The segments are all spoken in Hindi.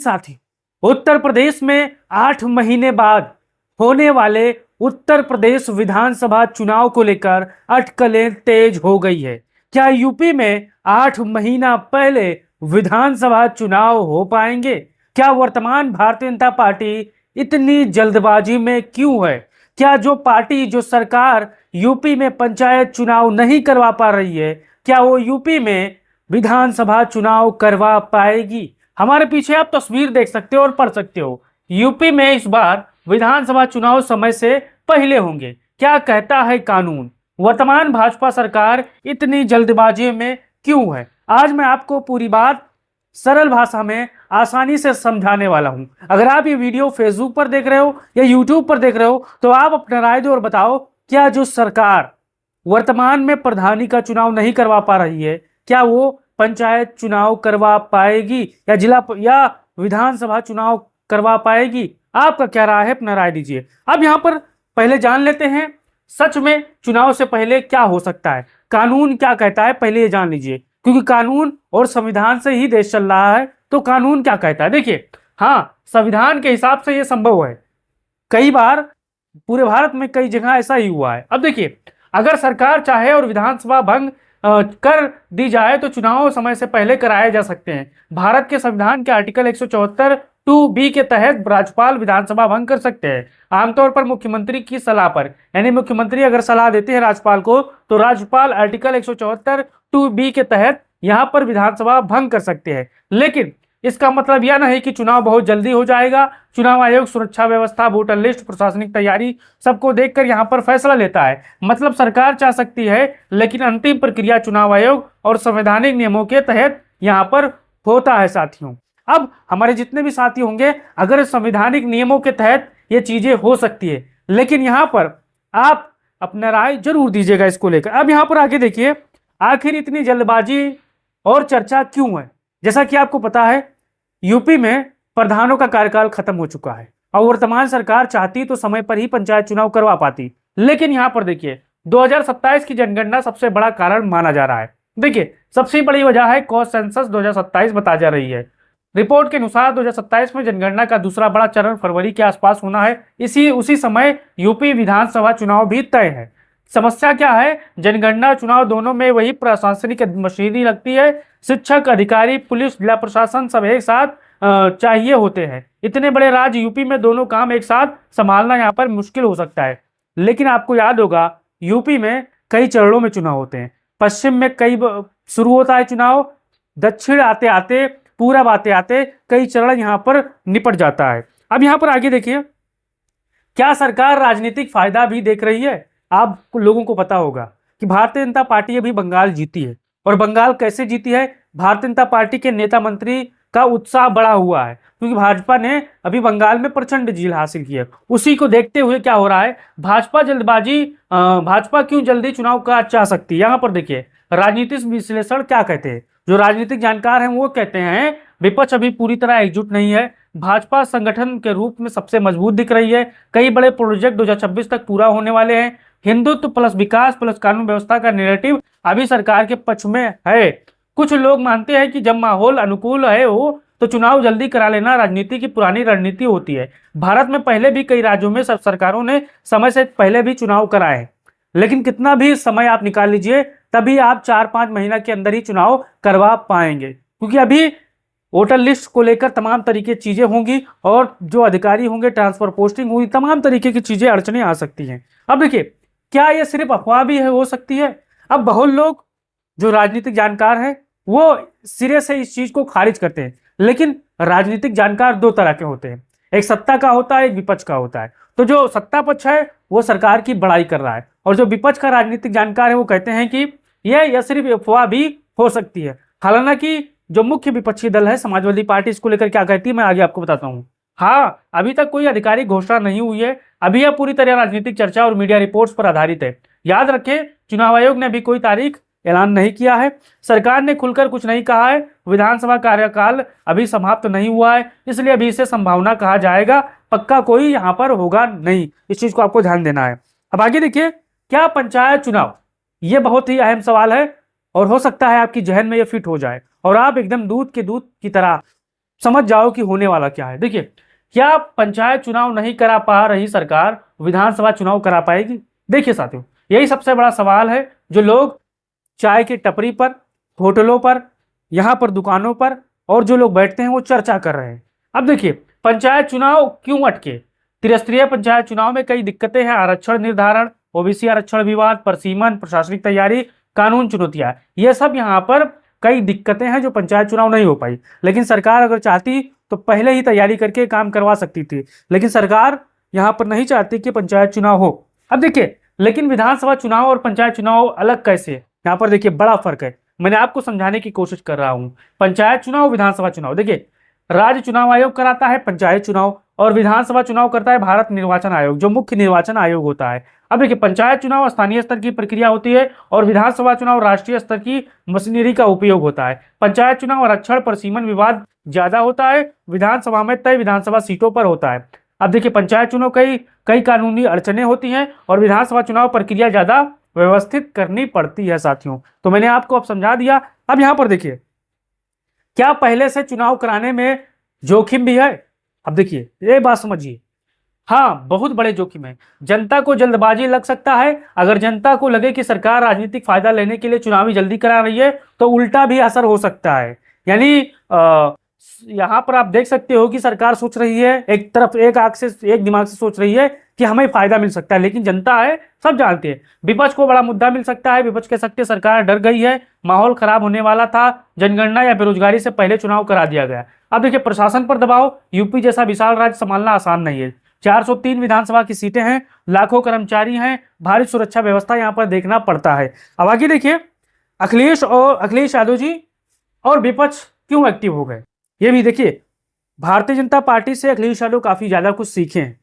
साथी, उत्तर प्रदेश में 8 महीने बाद होने वाले उत्तर प्रदेश विधानसभा चुनाव को लेकर अटकलें तेज हो गई है। क्या यूपी में 8 महीना पहले विधानसभा चुनाव हो पाएंगे? क्या वर्तमान भारतीय जनता पार्टी इतनी जल्दबाजी में क्यों है? क्या जो सरकार यूपी में पंचायत चुनाव नहीं करवा पा रही है, क्या वो यूपी में विधानसभा चुनाव करवा पाएगी? हमारे पीछे आप तस्वीर देख सकते हो और पढ़ सकते हो। यूपी में इस बार विधानसभा चुनाव समय से पहले होंगे। क्या कहता है कानून? वर्तमान भाजपा सरकार इतनी जल्दबाजी में क्यों है? आज मैं आपको पूरी बात सरल भाषा में आसानी से समझाने वाला हूं। अगर आप ये वीडियो फेसबुक पर देख रहे हो या यूट्यूब पर देख रहे हो तो आप अपना राय दो और बताओ, क्या जो सरकार वर्तमान में प्रधानी का चुनाव नहीं करवा पा रही है, क्या वो पंचायत चुनाव करवा पाएगी या जिला या विधानसभा चुनाव करवा पाएगी? आपका क्या राय है? अपना राय दीजिए। अब यहाँ पर पहले जान लेते हैं सच में चुनाव से पहले क्या हो सकता है, कानून क्या कहता है, पहले ये जान लीजिए, क्योंकि कानून और संविधान से ही देश चल रहा है। तो कानून क्या कहता है देखिए। हाँ, संविधान के हिसाब से ये संभव है। कई बार पूरे भारत में कई जगह ऐसा ही हुआ है। अब देखिए, अगर सरकार चाहे और विधानसभा भंग कर दी जाए तो चुनाव समय से पहले कराए जा सकते हैं। भारत के संविधान के आर्टिकल 174 2B के तहत राज्यपाल विधानसभा भंग कर सकते हैं, आमतौर पर मुख्यमंत्री की सलाह पर। यानी मुख्यमंत्री अगर सलाह देते हैं राज्यपाल को तो राज्यपाल आर्टिकल 174 2B के तहत यहां पर विधानसभा भंग कर सकते हैं। लेकिन इसका मतलब यह नहीं कि चुनाव बहुत जल्दी हो जाएगा। चुनाव आयोग सुरक्षा व्यवस्था, वोटर लिस्ट, प्रशासनिक तैयारी सबको देखकर यहां पर फैसला लेता है। मतलब सरकार चाह सकती है, लेकिन अंतिम प्रक्रिया चुनाव आयोग और संवैधानिक नियमों के तहत यहां पर होता है साथियों। अब हमारे जितने भी साथी होंगे, अगर संवैधानिक नियमों के तहत ये चीजें हो सकती है, लेकिन यहां पर आप अपना राय जरूर दीजिएगा इसको लेकर। अब यहां पर आगे देखिए, आखिर इतनी जल्दबाजी और चर्चा क्यों है? जैसा कि आपको पता है, यूपी में प्रधानों का कार्यकाल खत्म हो चुका है और वर्तमान सरकार चाहती तो समय पर ही पंचायत चुनाव करवा पाती। लेकिन यहां पर देखिए, 2027 की जनगणना सबसे बड़ा कारण माना जा रहा है। देखिए, सबसे बड़ी वजह है कॉस्ट सेंसस 2027 बताई जा रही है। रिपोर्ट के अनुसार 2027 में जनगणना का दूसरा बड़ा चरण फरवरी के आसपास होना है। उसी समय यूपी विधानसभा चुनाव भी तय है। समस्या क्या है? जनगणना चुनाव दोनों में वही प्रशासनिक मशीनरी लगती है। शिक्षक, अधिकारी, पुलिस, जिला प्रशासन सब एक साथ चाहिए होते हैं। इतने बड़े राज्य यूपी में दोनों काम एक साथ संभालना यहाँ पर मुश्किल हो सकता है। लेकिन आपको याद होगा, यूपी में कई चरणों में चुनाव होते हैं। पश्चिम में शुरू होता है चुनाव, दक्षिण आते आते, पूरब आते आते कई चरण यहाँ पर निपट जाता है। अब यहाँ पर आगे देखिए, क्या सरकार राजनीतिक फायदा भी देख रही है? आप लोगों को पता होगा कि भारतीय जनता पार्टी अभी बंगाल जीती है। और बंगाल कैसे जीती है? भारतीय जनता पार्टी के नेता मंत्री का उत्साह बढ़ा हुआ है, क्योंकि भाजपा ने अभी बंगाल में प्रचंड जीत हासिल की है। उसी को देखते हुए क्या हो रहा है, भाजपा क्यों जल्दी चुनाव का चाह सकती है? यहाँ पर देखिए, राजनीतिक विश्लेषण क्या कहते हैं, जो राजनीतिक जानकार हैं वो कहते हैं विपक्ष अभी पूरी तरह एकजुट नहीं है। भाजपा संगठन के रूप में सबसे मजबूत दिख रही है। कई बड़े प्रोजेक्ट 2026 तक पूरा होने वाले हैं। हिंदुत्व प्लस विकास प्लस कानून व्यवस्था का नैरेटिव अभी सरकार के पक्ष में है। कुछ लोग मानते हैं कि जब माहौल अनुकूल है हो तो चुनाव जल्दी करा लेना राजनीति की पुरानी रणनीति होती है। भारत में पहले भी कई राज्यों में सब सरकारों ने समय से पहले भी चुनाव कराए हैं। लेकिन कितना भी समय आप निकाल लीजिए, तभी आप 4-5 महीना के अंदर ही चुनाव करवा पाएंगे, क्योंकि अभी वोटर लिस्ट को लेकर तमाम तरीके की चीजें होंगी और जो अधिकारी होंगे, ट्रांसफर पोस्टिंग होगी, तमाम तरीके की चीजें अड़चने आ सकती हैं। अब देखिए, क्या ये सिर्फ अफवाह भी हो सकती है? अब बहुत लोग जो राजनीतिक जानकार हैं वो सिरे से इस चीज को खारिज करते हैं। लेकिन राजनीतिक जानकार दो तरह के होते हैं, एक सत्ता का होता है, एक विपक्ष का होता है। तो जो सत्ता पक्ष है वो सरकार की बड़ाई कर रहा है, और जो विपक्ष का राजनीतिक जानकार है वो कहते हैं कि यह सिर्फ अफवाह भी हो सकती है। हालांकि जो मुख्य विपक्षी दल है समाजवादी पार्टी, इसको लेकर क्या कहती है मैं आगे आपको बताता हूँ। हाँ, अभी तक कोई आधिकारिक घोषणा नहीं हुई है। अभी यह पूरी तरह राजनीतिक चर्चा और मीडिया रिपोर्ट्स पर आधारित है। याद रखें, चुनाव आयोग ने अभी कोई तारीख ऐलान नहीं किया है। सरकार ने खुलकर कुछ नहीं कहा है। विधानसभा कार्यकाल अभी समाप्त नहीं हुआ है, इसलिए अभी इसे संभावना कहा जाएगा, पक्का कोई यहाँ पर होगा नहीं। इस चीज को आपको ध्यान देना है। अब आगे देखिए, क्या पंचायत चुनाव? ये बहुत ही अहम सवाल है और हो सकता है आपकी जहन में ये फिट हो जाए और आप एकदम दूध की तरह समझ जाओ कि होने वाला क्या है। देखिए, क्या पंचायत चुनाव नहीं करा पा रही सरकार, विधानसभा चुनाव करा पाएगी? देखिए साथियों, यही सबसे बड़ा सवाल है जो लोग चाय की टपरी पर, होटलों पर, यहाँ पर दुकानों पर और जो लोग बैठते हैं वो चर्चा कर रहे हैं। अब देखिए, पंचायत चुनाव क्यों अटके? त्रिस्तरीय पंचायत चुनाव में कई दिक्कतें हैं, आरक्षण निर्धारण, ओबीसी आरक्षण विवाद, परसीमन, प्रशासनिक तैयारी, कानून चुनौतियां, ये सब यहाँ पर कई दिक्कतें हैं जो पंचायत चुनाव नहीं हो पाई। लेकिन सरकार अगर चाहती तो पहले ही तैयारी करके काम करवा सकती थी, लेकिन सरकार यहाँ पर नहीं चाहती कि पंचायत चुनाव हो। अब देखिए, लेकिन विधानसभा चुनाव और पंचायत चुनाव अलग कैसे? यहाँ पर देखिए बड़ा फर्क है, मैंने आपको समझाने की कोशिश कर रहा हूं। पंचायत चुनाव, विधानसभा चुनाव, देखिए राज्य चुनाव आयोग कराता है पंचायत चुनाव और विधानसभा चुनाव करता है भारत निर्वाचन आयोग, जो मुख्य निर्वाचन आयोग होता है। अब देखिए, पंचायत चुनाव स्थानीय स्तर की प्रक्रिया होती है और विधानसभा चुनाव राष्ट्रीय स्तर की मशीनरी का उपयोग होता है। पंचायत चुनाव आरक्षण परसीमन विवाद ज्यादा होता है, विधानसभा में तय विधानसभा सीटों पर होता है। अब देखिए, पंचायत चुनाव कई कई कानूनी अड़चने होती हैं और विधानसभा चुनाव प्रक्रिया ज्यादा व्यवस्थित करनी पड़ती है साथियों। तो मैंने आपको अब समझा दिया। अब यहां पर देखिए, क्या पहले से चुनाव कराने में जोखिम भी है? अब देखिए, ये बात समझिए, हाँ बहुत बड़े जोखिम है। जनता को जल्दबाजी लग सकता है। अगर जनता को लगे कि सरकार राजनीतिक फायदा लेने के लिए चुनावी जल्दी करा रही है तो उल्टा भी असर हो सकता है। यानी यहाँ पर आप देख सकते हो कि सरकार सोच रही है, एक तरफ एक आंख से, एक दिमाग से सोच रही है कि हमें फायदा मिल सकता है, लेकिन जनता है, सब जानते हैं। विपक्ष को बड़ा मुद्दा मिल सकता है, विपक्ष कह सकते सरकार डर गई है, माहौल खराब होने वाला था, जनगणना या बेरोजगारी से पहले चुनाव करा दिया गया। अब देखिए, प्रशासन पर दबाव, यूपी जैसा विशाल राज्य संभालना आसान नहीं है। 403 विधानसभा की सीटें हैं, लाखों कर्मचारी हैं, भारी सुरक्षा व्यवस्था यहाँ पर देखना पड़ता है। अब आगे देखिए, अखिलेश यादव जी और विपक्ष क्यों एक्टिव हो गए, ये भी देखिए। भारतीय जनता पार्टी से अखिलेश यादव काफी ज्यादा कुछ सीखे हैं,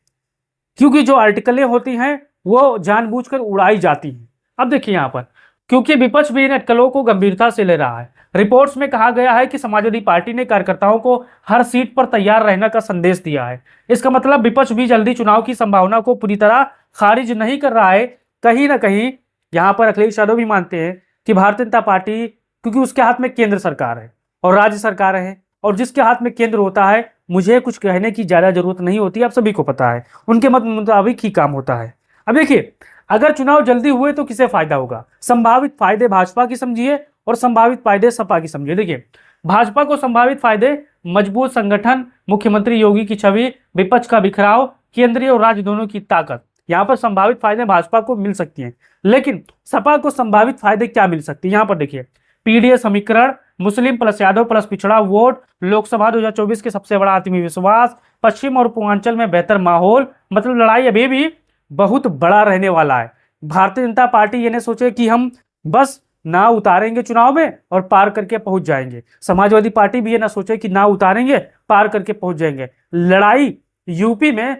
क्योंकि जो आर्टिकलें होती हैं वो जानबूझकर उड़ाई जाती हैं। अब देखिए यहाँ पर, क्योंकि विपक्ष भी इन अटकलों को गंभीरता से ले रहा है। रिपोर्ट्स में कहा गया है कि समाजवादी पार्टी ने कार्यकर्ताओं को हर सीट पर तैयार रहने का संदेश दिया है। इसका मतलब विपक्ष भी जल्दी चुनाव की संभावना को पूरी तरह खारिज नहीं कर रहा है। कहीं ना कहीं यहाँ पर अखिलेश यादव भी मानते हैं कि भारतीय जनता पार्टी, क्योंकि उसके हाथ में केंद्र सरकार है और राज्य सरकार है, और जिसके हाथ में केंद्र होता है मुझे कुछ कहने की ज्यादा जरूरत नहीं होती, आप सभी को पता है, उनके मत मुताबिक ही काम होता है। अब देखिए, अगर चुनाव जल्दी हुए तो किसे फायदा होगा? संभावित फायदे भाजपा की समझिए और संभावित फायदे सपा की समझिए। देखिए, भाजपा को संभावित फायदे, मजबूत संगठन, मुख्यमंत्री योगी की छवि, विपक्ष का बिखराव, केंद्रीय और राज्य दोनों की ताकत, यहाँ पर संभावित फायदे भाजपा को मिल सकती हैं। लेकिन सपा को संभावित फायदे क्या मिल सकती है? यहाँ पर देखिए, पीडीए समीकरण, मुस्लिम प्लस यादव प्लस पिछड़ा वोट, लोकसभा 2024 के सबसे बड़ा आत्मविश्वास, पश्चिम और पूर्वांचल में बेहतर माहौल, मतलब लड़ाई अभी भी बहुत बड़ा रहने वाला है। भारतीय जनता पार्टी ये नहीं सोचे कि हम बस ना उतारेंगे चुनाव में और पार करके पहुंच जाएंगे। समाजवादी पार्टी भी ये ना सोचे कि ना उतारेंगे पार करके पहुंच जाएंगे। लड़ाई यूपी में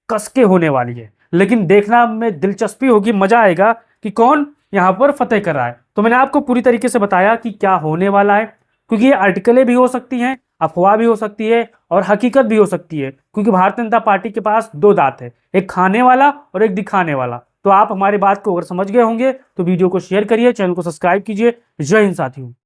कसके होने वाली है, लेकिन देखना में दिलचस्पी होगी, मजा आएगा कि कौन यहाँ पर फतेह कर रहा है। तो मैंने आपको पूरी तरीके से बताया कि क्या होने वाला है, क्योंकि ये आर्टिकलें भी हो सकती हैं, अफवाह भी हो सकती है और हकीकत भी हो सकती है, क्योंकि भारतीय जनता पार्टी के पास दो दांत है, एक खाने वाला और एक दिखाने वाला। तो आप हमारी बात को अगर समझ गए होंगे तो वीडियो को शेयर करिए, चैनल को सब्सक्राइब कीजिए। जय हिंद साथियों।